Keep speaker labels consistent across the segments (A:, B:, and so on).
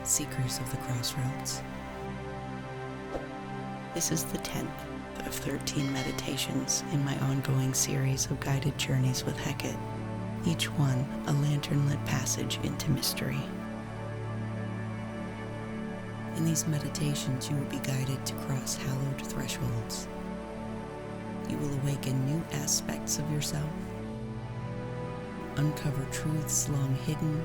A: Seekers of the Crossroads. This is the 10th of 13 meditations in my ongoing series of guided journeys with Hekate, each one a lantern-lit passage into mystery. In these meditations, you will be guided to cross hallowed thresholds. You will awaken new aspects of yourself, uncover truths long hidden,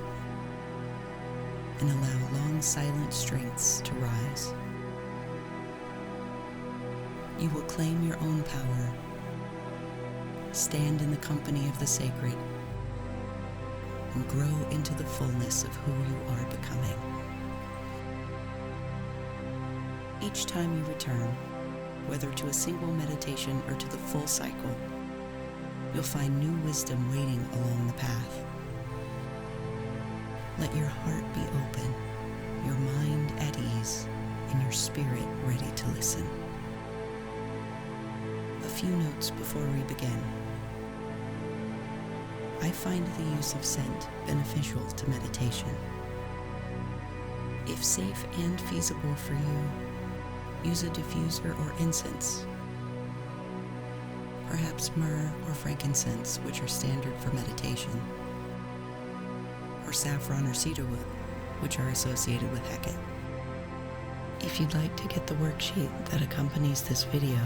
A: and allow long silent strengths to rise. You will claim your own power, stand in the company of the sacred, and grow into the fullness of who you are becoming. Each time you return, whether to a single meditation or to the full cycle, you'll find new wisdom waiting along the path. Let your heart be open, your mind at ease, and your spirit ready to listen. A few notes before we begin. I find the use of scent beneficial to meditation. If safe and feasible for you, use a diffuser or incense, perhaps myrrh or frankincense, which are standard for meditation, or saffron or cedarwood, which are associated with Hekate. If you'd like to get the worksheet that accompanies this video,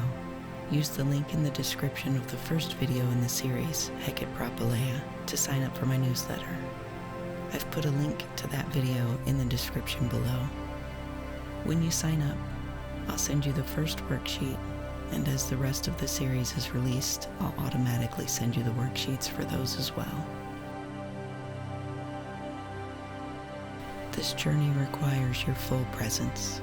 A: use the link in the description of the first video in the series, Hekate Basileia, to sign up for my newsletter. I've put a link to that video in the description below. When you sign up, I'll send you the first worksheet, and as the rest of the series is released, I'll automatically send you the worksheets for those as well. This journey requires your full presence.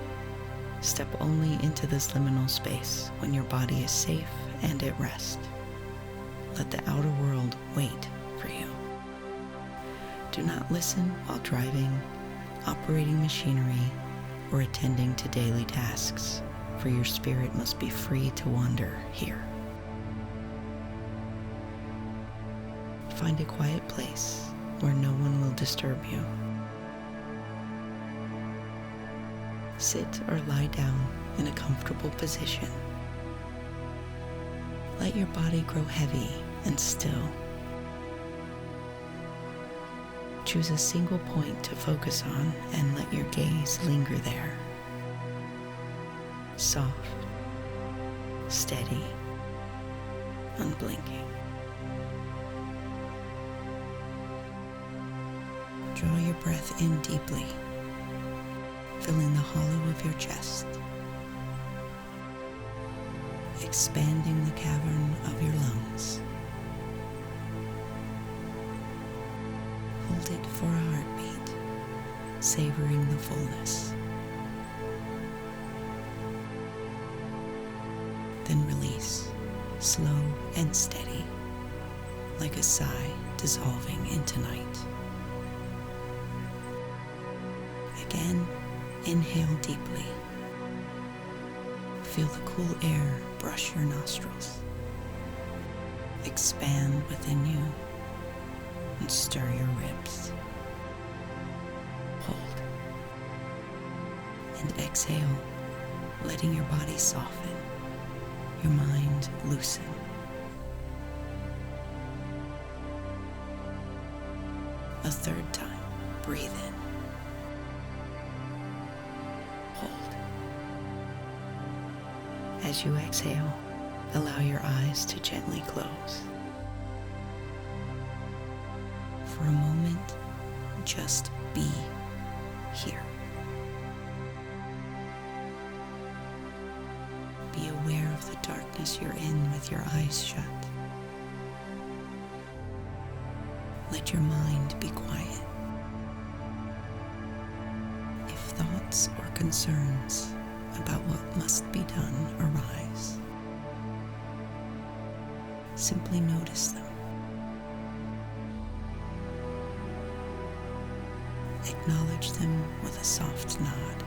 A: Step only into this liminal space when your body is safe and at rest. Let the outer world wait for you. Do not listen while driving, operating machinery, or attending to daily tasks, for your spirit must be free to wander here. Find a quiet place where no one will disturb you. Sit or lie down in a comfortable position. Let your body grow heavy and still. Choose a single point to focus on and let your gaze linger there. Soft, steady, unblinking. Draw your breath in deeply, filling the hollow of your chest, expanding the cavern of your lungs. Hold it for a heartbeat, savoring the fullness. Then release, slow and steady, like a sigh dissolving into night. Again, inhale deeply. Feel the cool air brush your nostrils. Expand within you and stir your ribs. Hold. And exhale, letting your body soften, your mind loosen. A third time, breathe in. Hold. As you exhale, allow your eyes to gently close. For a moment, just be here. Be aware of the darkness you're in with your eyes shut. Let your mind be quiet. If thoughts or concerns about what must be done arise, simply notice them. Acknowledge them with a soft nod,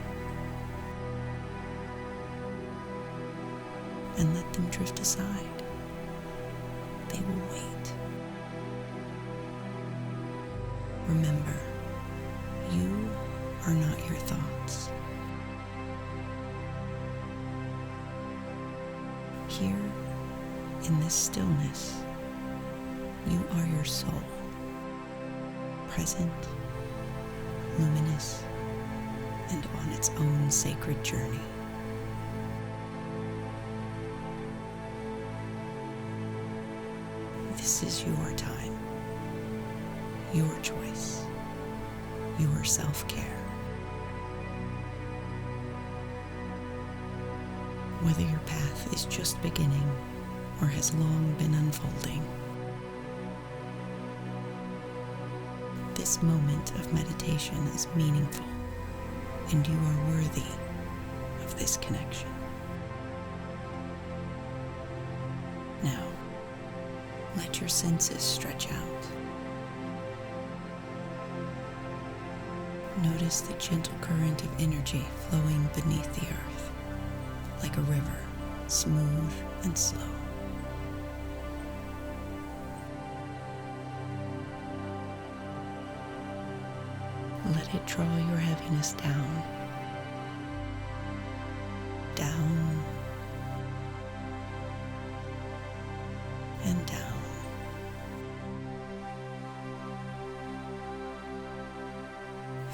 A: and let them drift aside. They will wait. Remember, you are not your thoughts. here, in this stillness, you are your soul, present, luminous, and on its own sacred journey. This is your time, your choice, your self-care. Whether your path is just beginning or has long been unfolding, this moment of meditation is meaningful, and you are worthy of this connection. Now, let your senses stretch out. Notice the gentle current of energy flowing beneath the earth, like a river, smooth and slow. Let it draw your heaviness down, down, and down.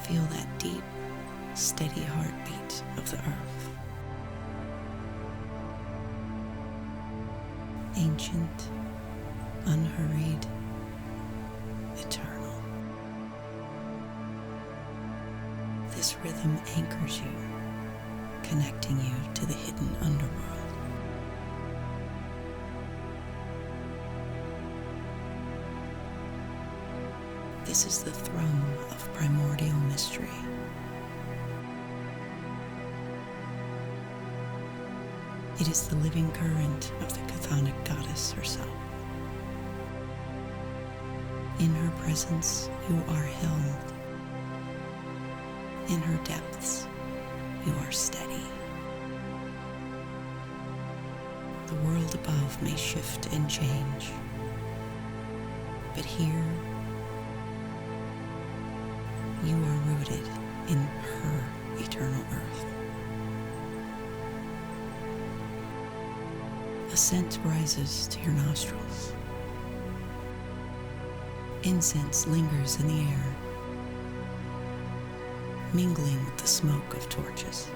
A: Feel that deep, steady heartbeat of the earth. Ancient, unhurried, eternal. This rhythm anchors you, connecting you to the hidden underworld. This is the thrum of primordial mystery. It is the living current of the chthonic goddess herself. In her presence, you are held. In her depths, you are steady. The world above may shift and change, but here, you are rooted in her eternal earth. A scent rises to your nostrils. Incense lingers in the air, mingling with the smoke of torches.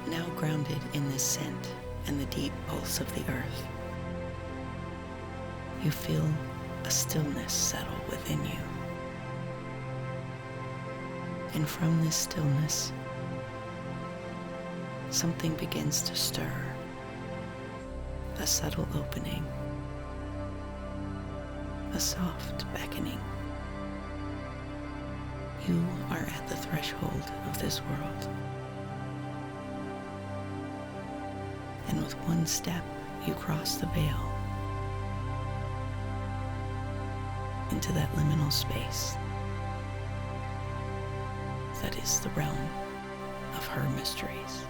A: Now grounded in this scent and the deep pulse of the earth, you feel a stillness settle within you. And from this stillness, something begins to stir, a subtle opening, a soft beckoning. You are at the threshold of this world. And with one step, you cross the veil into that liminal space that is the realm of her mysteries.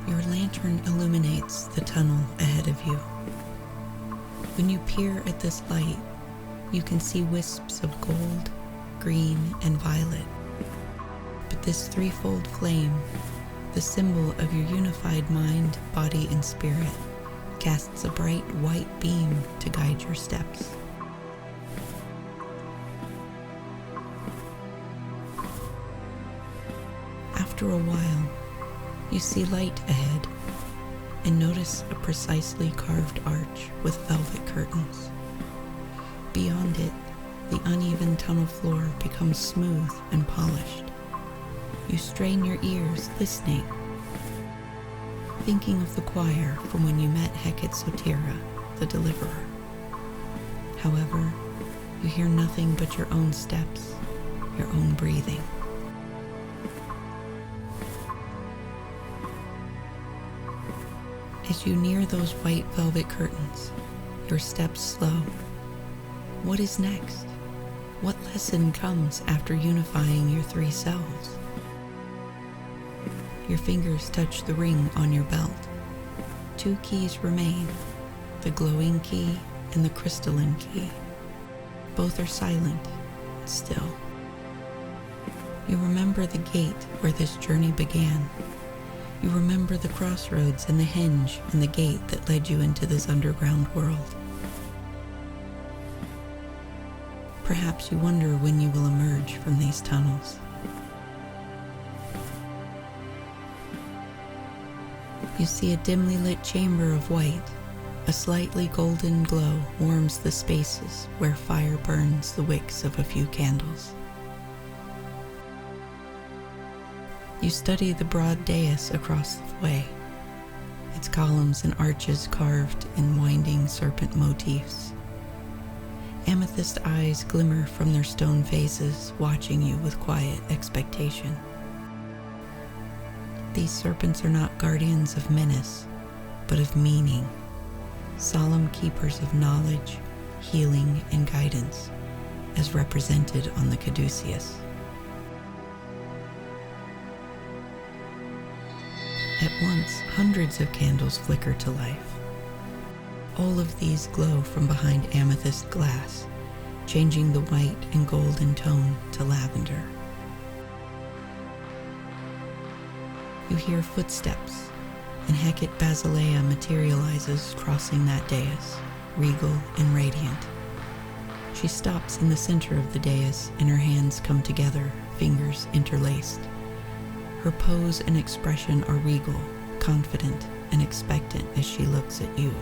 A: Your lantern illuminates the tunnel ahead of you. When you peer at this light, you can see wisps of gold, green, and violet. But this threefold flame, the symbol of your unified mind, body, and spirit, casts a bright white beam to guide your steps. After a while, you see light ahead and notice a precisely carved arch with velvet curtains. Beyond it, the uneven tunnel floor becomes smooth and polished. You strain your ears, listening, thinking of the choir from when you met Hekate Sotira, the deliverer. However, you hear nothing but your own steps, your own breathing. As you near those white velvet curtains, your steps slow. What is next? What lesson comes after unifying your three selves? Your fingers touch the ring on your belt. 2 keys remain, the glowing key and the crystalline key. Both are silent, still. You remember the gate where this journey began. You remember the crossroads and the hinge and the gate that led you into this underground world. Perhaps you wonder when you will emerge from these tunnels. You see a dimly lit chamber of white. A slightly golden glow warms the spaces where fire burns the wicks of a few candles. You study the broad dais across the way, its columns and arches carved in winding serpent motifs. Amethyst eyes glimmer from their stone faces, watching you with quiet expectation. These serpents are not guardians of menace, but of meaning, solemn keepers of knowledge, healing, and guidance, as represented on the caduceus. At once, hundreds of candles flicker to life. All of these glow from behind amethyst glass, changing the white and golden tone to lavender. You hear footsteps, and Hekate Basileia materializes crossing that dais, regal and radiant. She stops in the center of the dais, and her hands come together, fingers interlaced. Her pose and expression are regal, confident, and expectant as she looks at you.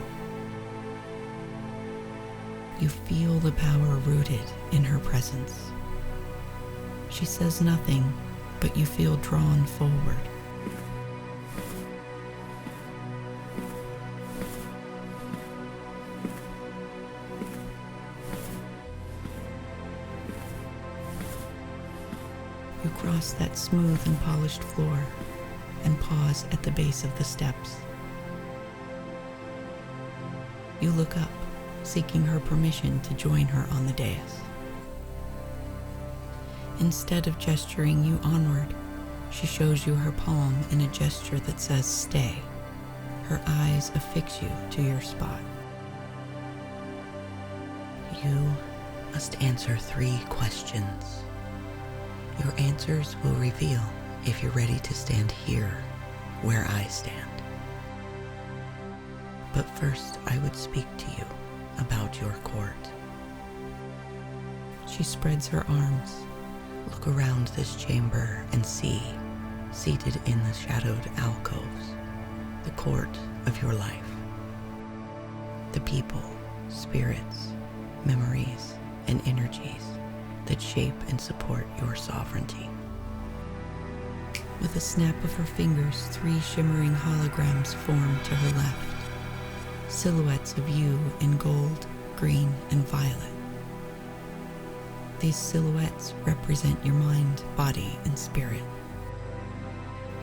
A: You feel the power rooted in her presence. She says nothing, but you feel drawn forward. You cross that smooth and polished floor and pause at the base of the steps. You look up, seeking her permission to join her on the dais. Instead of gesturing you onward, she shows you her palm in a gesture that says stay. Her eyes affix you to your spot. You must answer 3 questions. Your answers will reveal if you're ready to stand here, where I stand. But first, I would speak to you about your court. She spreads her arms. Look around this chamber and see, seated in the shadowed alcoves, the court of your life. The people, spirits, memories, and energies that shape and support your sovereignty. With a snap of her fingers, 3 shimmering holograms form to her left, silhouettes of you in gold, green, and violet. These silhouettes represent your mind, body, and spirit.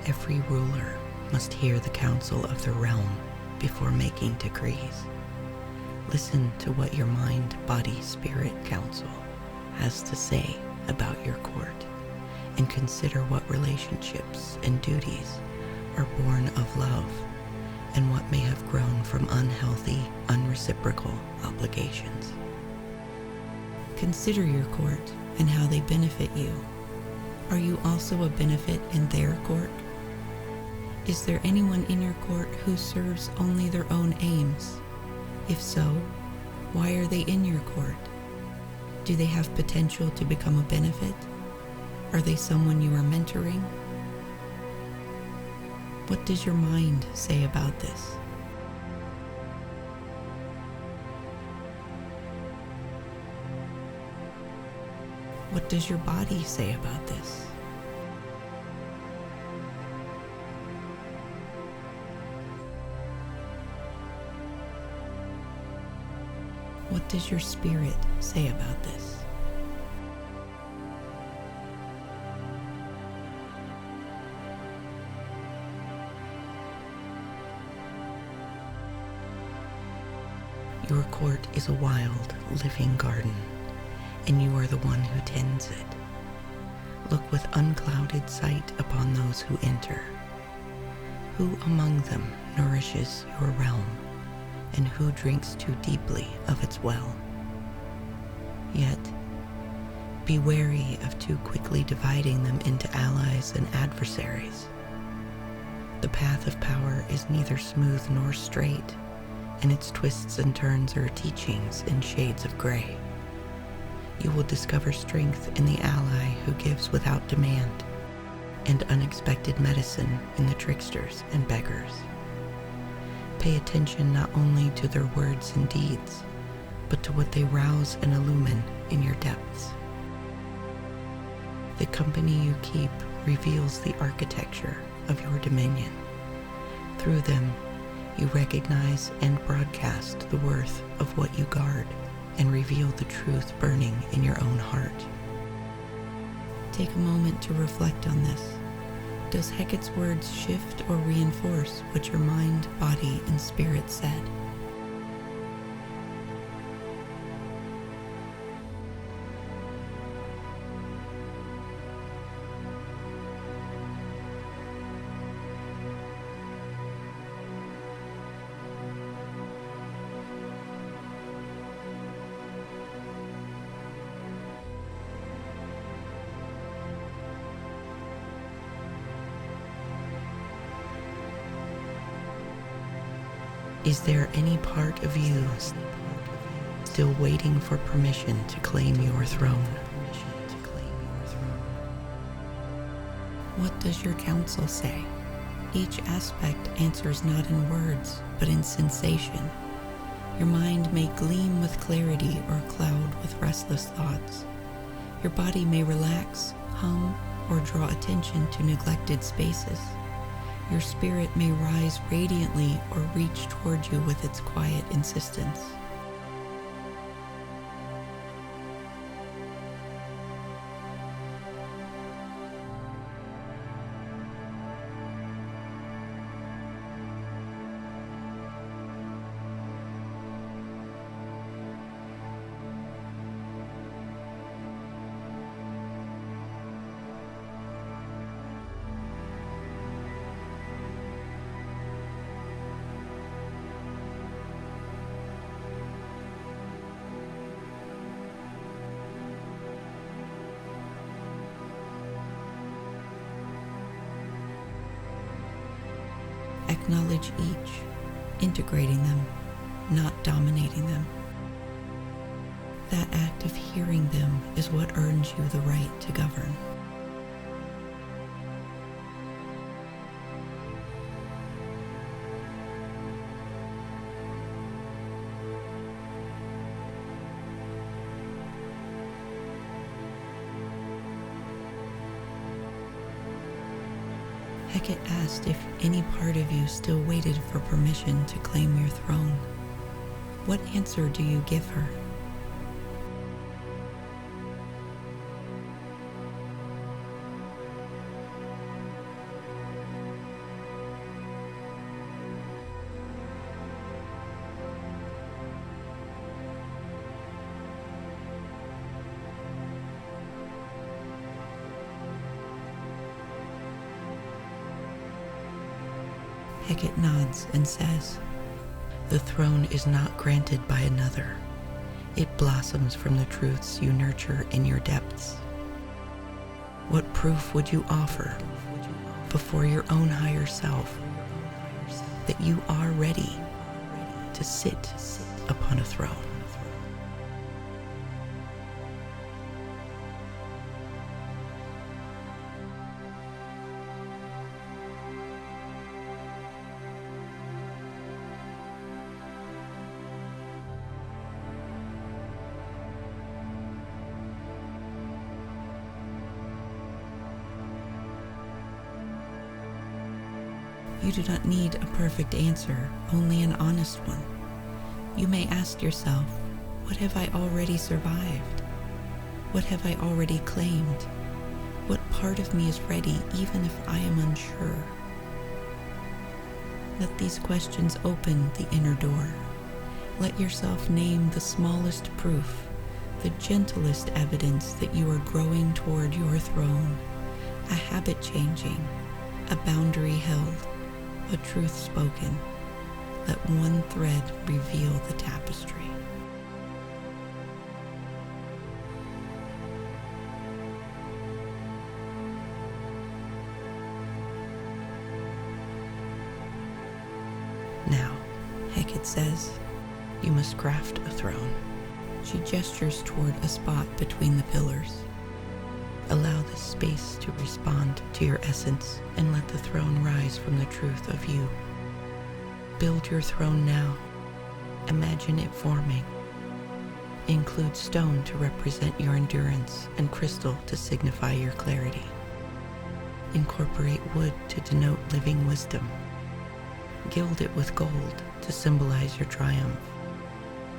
A: Every ruler must hear the counsel of the realm before making decrees. Listen to what your mind, body, spirit council has to say about your court, and consider what relationships and duties are born of love, and what may have grown from unhealthy, unreciprocal obligations. Consider your court and how they benefit you. Are you also a benefit in their court? Is there anyone in your court who serves only their own aims? If so, why are they in your court? Do they have potential to become a benefit? Are they someone you are mentoring? What does your mind say about this? What does your body say about this? What does your spirit say about this? Your court is a wild, living garden, and you are the one who tends it. Look with unclouded sight upon those who enter. Who among them nourishes your realm, and who drinks too deeply of its well. Yet, be wary of too quickly dividing them into allies and adversaries. The path of power is neither smooth nor straight, and its twists and turns are teachings in shades of gray. You will discover strength in the ally who gives without demand, and unexpected medicine in the tricksters and beggars. Pay attention not only to their words and deeds, but to what they rouse and illumine in your depths. The company you keep reveals the architecture of your dominion. Through them, you recognize and broadcast the worth of what you guard and reveal the truth burning in your own heart. Take a moment to reflect on this. Does Hecate's words shift or reinforce what your mind, body, and spirit said? Is there any part of you still waiting for permission to claim your throne? What does your counsel say? Each aspect answers not in words, but in sensation. Your mind may gleam with clarity or cloud with restless thoughts. Your body may relax, hum, or draw attention to neglected spaces. Your spirit may rise radiantly or reach toward you with its quiet insistence. Acknowledge each, integrating them, not dominating them. That act of hearing them is what earns you the right to govern. Hekate asked if any part of you still waited for permission to claim your throne. What answer do you give her? Hekate nods and says, "The throne is not granted by another. It blossoms from the truths you nurture in your depths. What proof would you offer before your own higher self that you are ready to sit upon a throne?" You do not need a perfect answer, only an honest one. You may ask yourself, what have I already survived? What have I already claimed? What part of me is ready, even if I am unsure? Let these questions open the inner door. Let yourself name the smallest proof, the gentlest evidence that you are growing toward your throne, a habit changing, a boundary held, a truth spoken. let one thread reveal the tapestry. Now, Hekate says, you must craft a throne. She gestures toward a spot between the pillars. Allow this space to respond to your essence and let the throne rise from the truth of you. Build your throne now. Imagine it forming. Include stone to represent your endurance and crystal to signify your clarity. Incorporate wood to denote living wisdom. Gild it with gold to symbolize your triumph.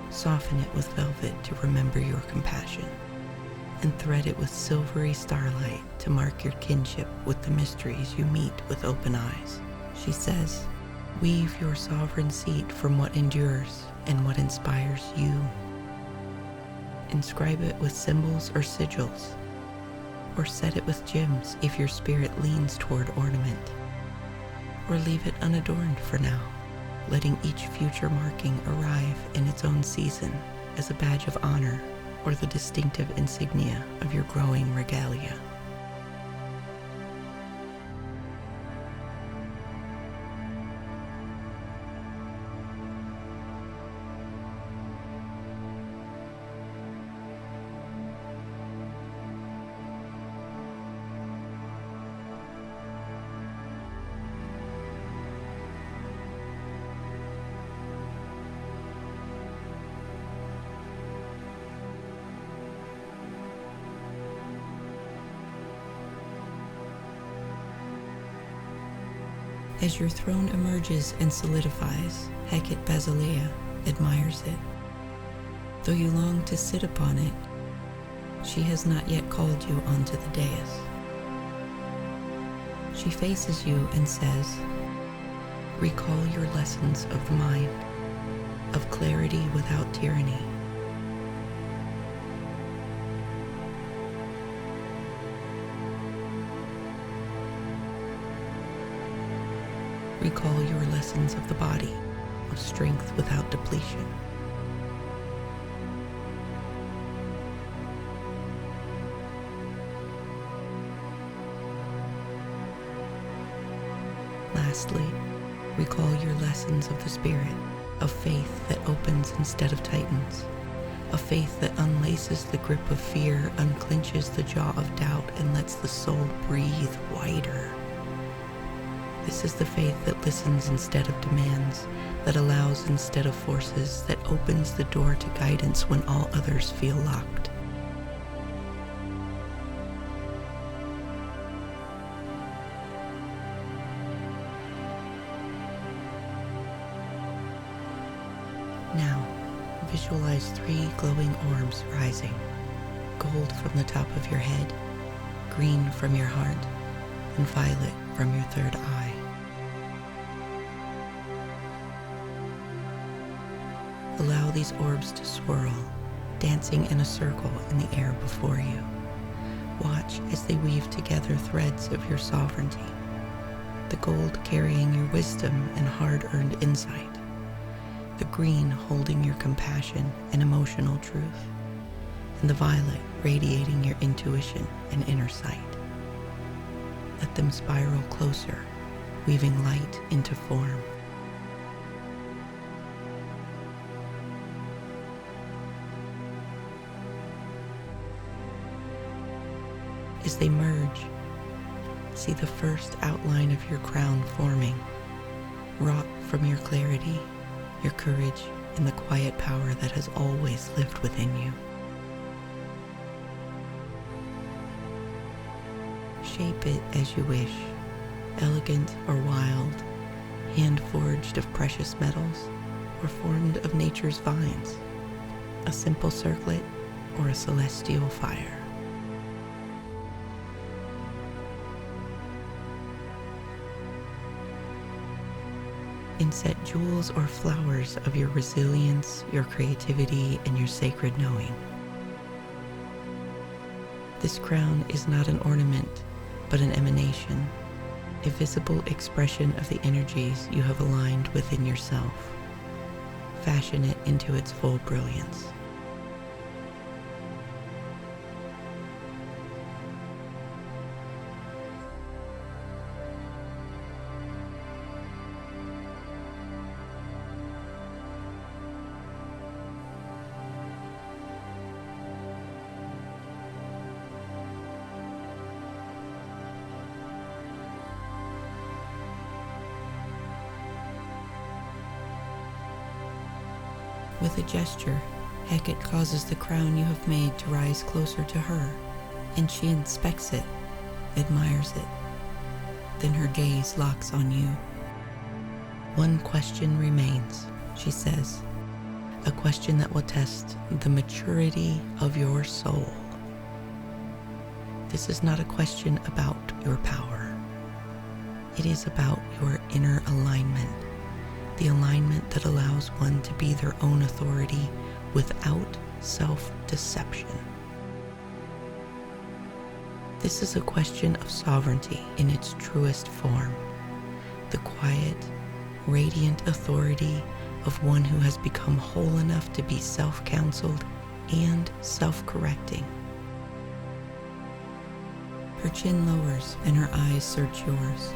A: Soften it with velvet to remember your compassion. And thread it with silvery starlight to mark your kinship with the mysteries you meet with open eyes. She says, weave your sovereign seat from what endures and what inspires you. Inscribe it with symbols or sigils, or set it with gems if your spirit leans toward ornament. Or leave it unadorned for now, letting each future marking arrive in its own season as a badge of honor or the distinctive insignia of your growing regalia. As your throne emerges and solidifies, Hekate Basileia admires it. Though you long to sit upon it, she has not yet called you onto the dais. She faces you and says, recall your lessons of the mind, of clarity without tyranny. Recall your lessons of the body, of strength without depletion. Lastly, recall your lessons of the spirit, of faith that opens instead of tightens, a faith that unlaces the grip of fear, unclenches the jaw of doubt, and lets the soul breathe wider. This is the faith that listens instead of demands, that allows instead of forces, that opens the door to guidance when all others feel locked. Now, visualize 3 glowing orbs rising, gold from the top of your head, green from your heart, and violet from your third eye. Allow these orbs to swirl, dancing in a circle in the air before you. Watch as they weave together threads of your sovereignty, the gold carrying your wisdom and hard-earned insight, the green holding your compassion and emotional truth, and the violet radiating your intuition and inner sight. Let them spiral closer, weaving light into form. As they merge, see the first outline of your crown forming, wrought from your clarity, your courage, and the quiet power that has always lived within you. Shape it as you wish, elegant or wild, hand-forged of precious metals, or formed of nature's vines, a simple circlet or a celestial fire. Inset jewels or flowers of your resilience, your creativity, and your sacred knowing. This crown is not an ornament, but an emanation, a visible expression of the energies you have aligned within yourself. fashion it into its full brilliance. With a gesture, Hekate causes the crown you have made to rise closer to her, and she inspects it, admires it. Then her gaze locks on you. One question remains, she says, a question that will test the maturity of your soul. This is not a question about your power. It is about your inner alignment. The alignment that allows one to be their own authority without self-deception. This is a question of sovereignty in its truest form, the quiet, radiant authority of one who has become whole enough to be self-counseled and self-correcting. Her chin lowers and her eyes search yours.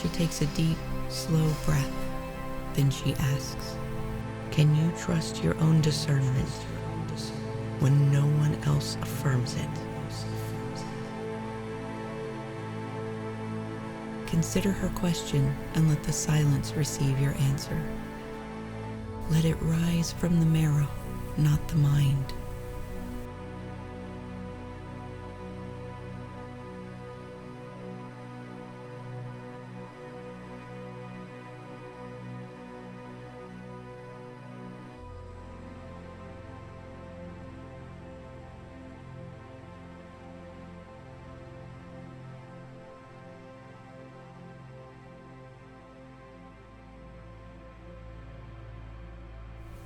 A: She takes a deep, slow breath. Then she asks, can you trust your own discernment when no one else affirms it? Consider her question and let the silence receive your answer. Let it rise from the marrow, not the mind.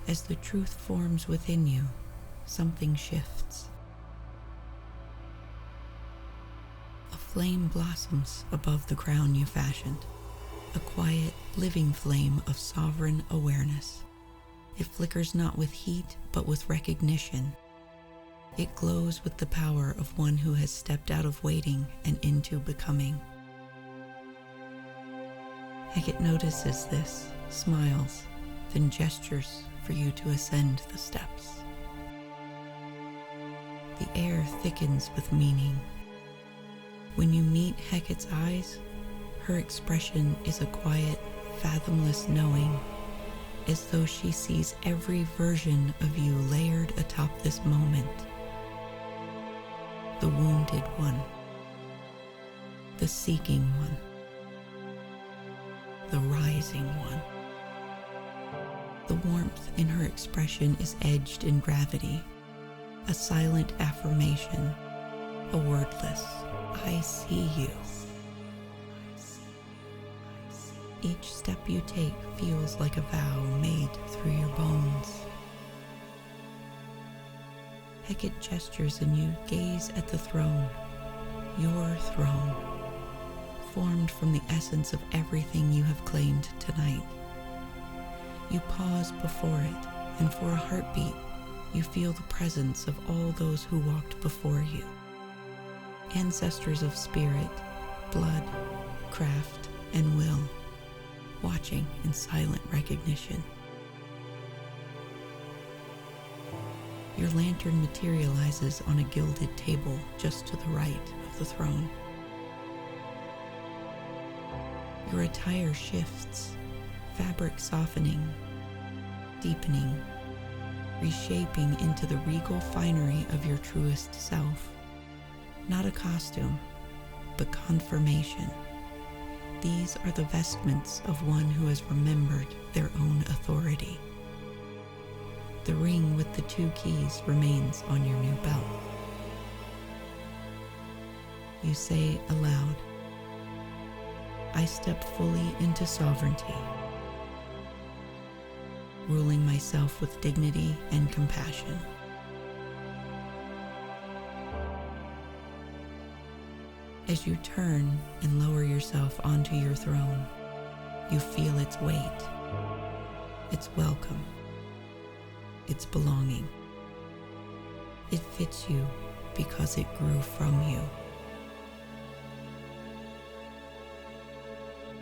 A: As the truth forms within you, something shifts. A flame blossoms above the crown you fashioned, a quiet, living flame of sovereign awareness. It flickers not with heat, but with recognition. It glows with the power of one who has stepped out of waiting and into becoming. Hekate notices this, smiles, then gestures for you to ascend the steps. The air thickens with meaning. When you meet Hekate's eyes, her expression is a quiet, fathomless knowing, as though she sees every version of you layered atop this moment. The wounded one, the seeking one, the rising one. The warmth in her expression is edged in gravity, a silent affirmation, a wordless, I see you. Each step you take feels like a vow made through your bones. Hekate gestures and you gaze at the throne, your throne, formed from the essence of everything you have claimed tonight. You pause before it, and for a heartbeat, you feel the presence of all those who walked before you. Ancestors of spirit, blood, craft, and will, watching in silent recognition. Your lantern materializes on a gilded table just to the right of the throne. Your attire shifts, fabric softening, deepening, reshaping into the regal finery of your truest self. Not a costume, but confirmation. These are the vestments of one who has remembered their own authority. The ring with the 2 keys remains on your new belt. You say aloud, I step fully into sovereignty, ruling myself with dignity and compassion. As you turn and lower yourself onto your throne, you feel its weight, its welcome, its belonging. It fits you because it grew from you.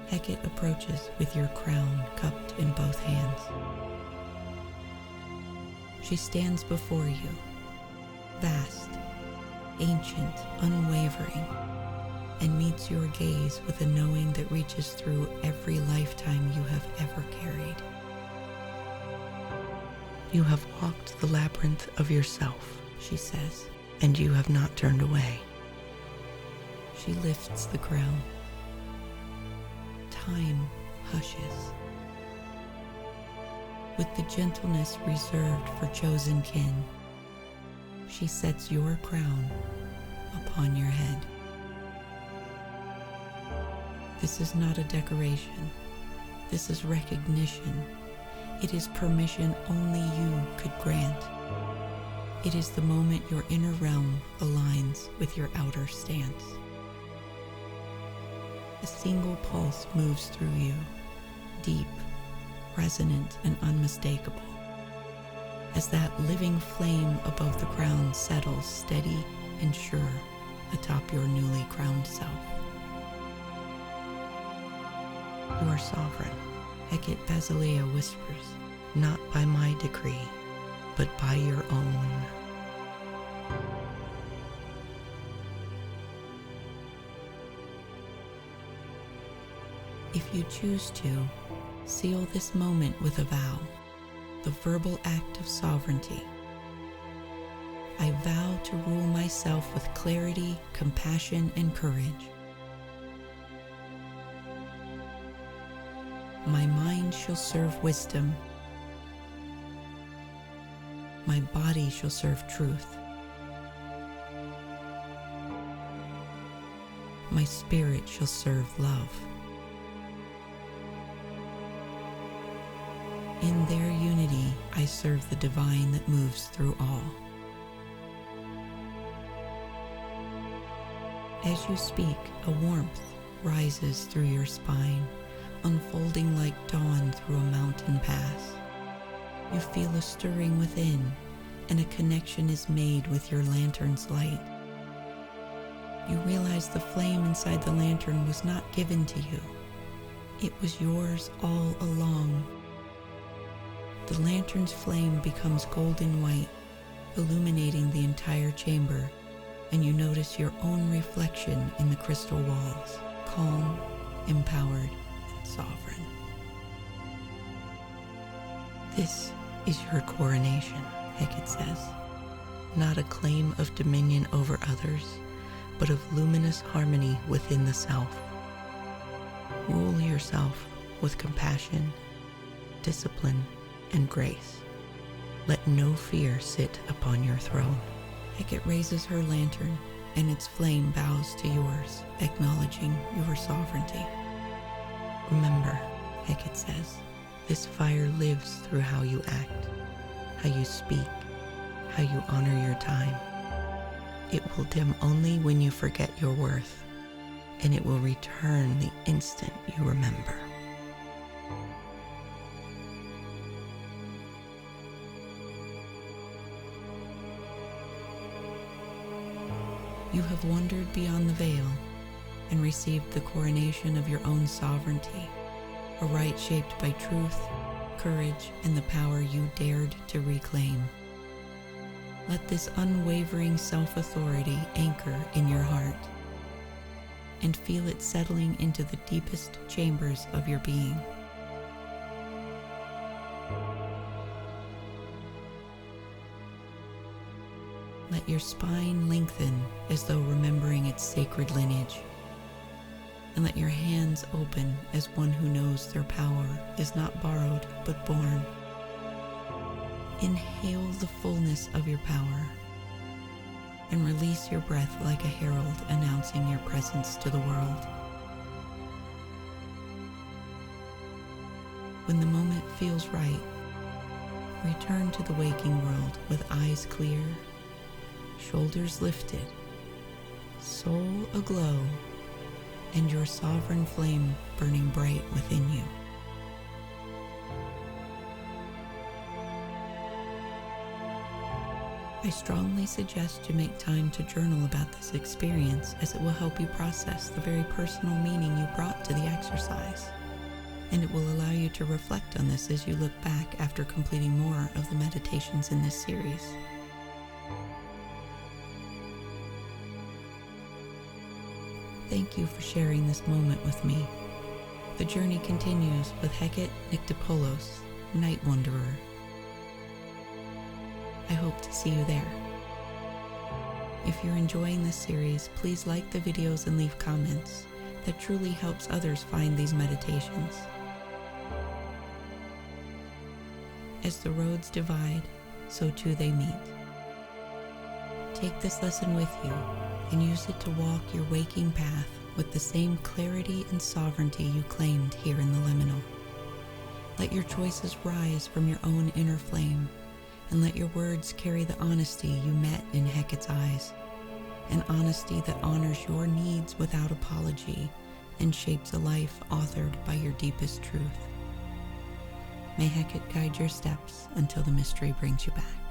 A: Hekate approaches with your crown cupped in both hands. She stands before you, vast, ancient, unwavering, and meets your gaze with a knowing that reaches through every lifetime you have ever carried. You have walked the labyrinth of yourself, she says, and you have not turned away. She lifts the crown. Time hushes. With the gentleness reserved for chosen kin, she sets your crown upon your head. This is not a decoration. This is recognition. It is permission only you could grant. It is the moment your inner realm aligns with your outer stance. A single pulse moves through you, deep, resonant, and unmistakable, as that living flame above the crown settles steady and sure atop your newly crowned self. You are sovereign, Hekate Basileia whispers, not by my decree, but by your own. If you choose to, seal this moment with a vow, the verbal act of sovereignty. I vow to rule myself with clarity, compassion, and courage. My mind shall serve wisdom. My body shall serve truth. My spirit shall serve love. In their unity, I serve the divine that moves through all. As you speak, a warmth rises through your spine, unfolding like dawn through a mountain pass. You feel a stirring within, and a connection is made with your lantern's light. You realize the flame inside the lantern was not given to you. It was yours all along. The lantern's flame becomes golden white, illuminating the entire chamber, and you notice your own reflection in the crystal walls, calm, empowered, and sovereign. This is your coronation, Hekate says, not a claim of dominion over others, but of luminous harmony within the self. Rule yourself with compassion, discipline, and grace. Let no fear sit upon your throne. Hekate raises her lantern, and its flame bows to yours, acknowledging your sovereignty. Remember, Hekate says, this fire lives through how you act, how you speak, how you honor your time. It will dim only when you forget your worth, and it will return the instant you remember. You have wandered beyond the veil and received the coronation of your own sovereignty, a right shaped by truth, courage, and the power you dared to reclaim. Let this unwavering self-authority anchor in your heart, and feel it settling into the deepest chambers of your being. Let your spine lengthen as though remembering its sacred lineage, and let your hands open as one who knows their power is not borrowed but born. Inhale the fullness of your power, and release your breath like a herald announcing your presence to the world. When the moment feels right, return to the waking world with eyes clear, shoulders lifted, soul aglow, and your sovereign flame burning bright within you. I strongly suggest you make time to journal about this experience, as it will help you process the very personal meaning you brought to the exercise, and it will allow you to reflect on this as you look back after completing more of the meditations in this series. Thank you for sharing this moment with me. The journey continues with Hekate Nyctopoulos, Night Wanderer. I hope to see you there. If you're enjoying this series, please like the videos and leave comments. That truly helps others find these meditations. As the roads divide, so too they meet. Take this lesson with you and use it to walk your waking path with the same clarity and sovereignty you claimed here in the liminal. Let your choices rise from your own inner flame, and let your words carry the honesty you met in Hekate's eyes, an honesty that honors your needs without apology and shapes a life authored by your deepest truth. May Hekate guide your steps until the mystery brings you back.